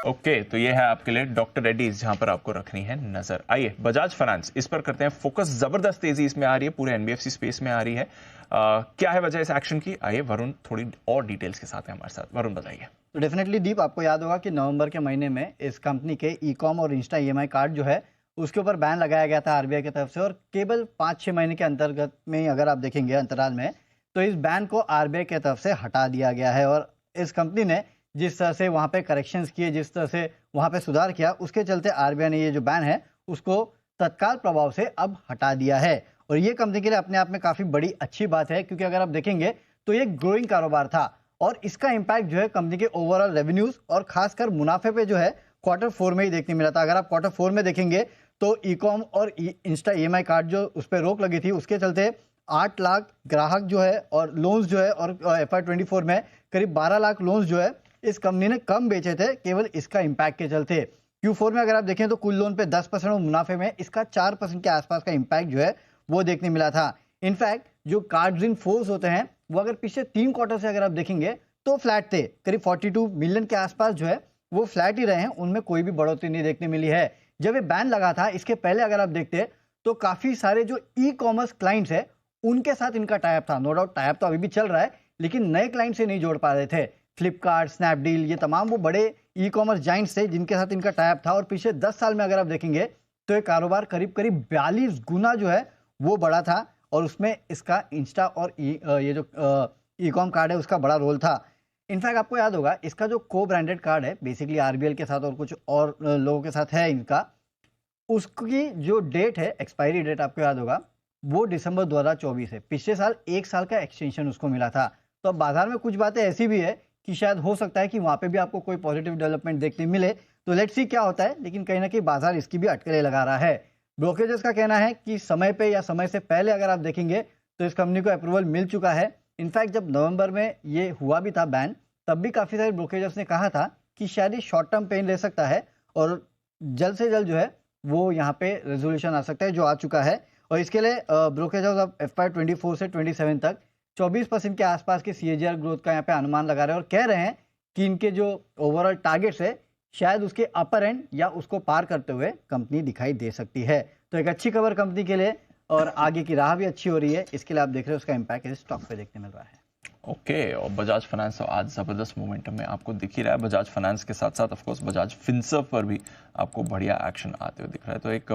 Okay, तो ये है आपके लिए डॉक्टर रेड्डीज, जहां पर आपको रखनी है नजर। आइए बजाज फाइनेंस, इस पर करते हैं फोकस। जबरदस्त तेजी इसमें आ रही है, पूरे एनबीएफसी स्पेस में आ रही है। क्या है वजह इस एक्शन की? आइए वरुण थोड़ी और डिटेल्स के साथ है हमारे साथ। वरुण बताइए। तो डेफिनेटली दीप, आपको याद होगा कि नवंबर के महीने में इस कंपनी के ई कॉम और इंस्टा ईएमआई कार्ड जो है उसके ऊपर बैन लगाया गया था आरबीआई की तरफ से। और केवल 5-6 महीने के अंतर्गत में ही अगर आप देखेंगे अंतराल में, तो इस बैन को आरबीआई की तरफ से हटा दिया गया है। और इस कंपनी ने जिस तरह से वहाँ पे करेक्शंस किए, जिस तरह से वहाँ पे सुधार किया, उसके चलते आरबीआई ने ये जो बैन है उसको तत्काल प्रभाव से अब हटा दिया है। और ये कंपनी के लिए अपने आप में काफ़ी बड़ी अच्छी बात है, क्योंकि अगर आप देखेंगे तो ये ग्रोइंग कारोबार था और इसका इम्पैक्ट जो है कंपनी के ओवरऑल रेवेन्यूज और खासकर मुनाफे पे जो है क्वार्टर 4 में ही देखने मिला था। अगर आप क्वार्टर 4 में देखेंगे तो ई कॉम और इंस्टा ईएमआई कार्ड जो उस पर रोक लगी थी उसके चलते 8 लाख ग्राहक जो है और लोन्स जो है, और FY24 में करीब 12 लाख लोन्स जो है इस कंपनी ने कम बेचे थे केवल इसका इम्पैक्ट के चलते। Q4 में अगर आप देखें तो कुल लोन पे 10% और मुनाफे में इसका 4% के आसपास का इम्पैक्ट जो है वो देखने मिला था। इनफैक्ट जो कार्ड्स इन फोर्स होते हैं वो अगर पिछले 3 क्वार्टर से अगर आप देखेंगे तो फ्लैट थे, करीब 42 मिलियन के आसपास जो है वो फ्लैट ही रहे हैं, उनमें कोई भी बढ़ोतरी नहीं देखने मिली है। जब ये बैन लगा था इसके पहले अगर आप देखते तो काफी सारे जो ई कॉमर्स क्लाइंट्स है उनके साथ इनका टाइप था। नो डाउट टाइप तो अभी भी चल रहा है, लेकिन नए क्लाइंट से नहीं जोड़ पा रहे थे। फ्लिपकार्ट, स्नैपडील, ये तमाम वो बड़े ई कॉमर्स जाइंट्स थे जिनके साथ इनका टाइप था। और पिछले 10 साल में अगर आप देखेंगे तो ये कारोबार करीब करीब 42 गुना जो है वो बढ़ा था। और उसमें इसका इंस्टा और ये जो ई कॉम कार्ड है उसका बड़ा रोल था। इनफैक्ट आपको याद होगा इसका जो को ब्रांडेड कार्ड है बेसिकली आरबीएल के साथ और कुछ और लोगों के साथ है इनका, उसकी जो डेट है, एक्सपायरी डेट आपको याद होगा, वो दिसंबर 2024 है। पिछले साल 1 साल का एक्सटेंशन उसको मिला था। तो अब बाजार में कुछ बातें ऐसी भी है कि शायद हो सकता है कि वहां पे भी आपको कोई पॉजिटिव डेवलपमेंट देखने मिले। तो लेट्स सी क्या होता है, लेकिन कहीं ना कहीं बाजार इसकी भी अटकलें लगा रहा है। ब्रोकरेजेस का कहना है कि समय पे या समय से पहले अगर आप देखेंगे तो इस कंपनी को अप्रूवल मिल चुका है। इनफैक्ट जब नवंबर में ये हुआ भी था बैन, तब भी काफ़ी सारे ब्रोकरेजर्स ने कहा था कि शायद ये शॉर्ट टर्म पेन ले सकता है और जल्द से जल्द जो है वो यहाँ पे रेजोल्यूशन आ सकता है, जो आ चुका है। और इसके लिए ब्रोकरेज हाउस अब FY24 से 27 तक 24% के आसपास के CAGR ग्रोथ का यहाँ पे अनुमान लगा रहे हैं और कह रहे हैं कि इनके जो ओवरऑल टारगेट्स है शायद उसके अपर एंड या उसको पार करते हुए कंपनी दिखाई दे सकती है। तो एक अच्छी खबर कंपनी के लिए, और आगे की राह भी अच्छी हो रही है। इसके लिए आप देख रहे हो उसका इम्पैक्ट इस स्टॉक पे देखने मिल रहा है। ओके, और बजाज फाइनेंस आज जबरदस्त मोमेंटम में आपको दिख ही रहा है। बजाज फाइनेंस के साथ साथ ऑफ कोर्स बजाज फिनसर्व पर भी आपको बढ़िया एक्शन आते हुए दिख रहा है। तो एक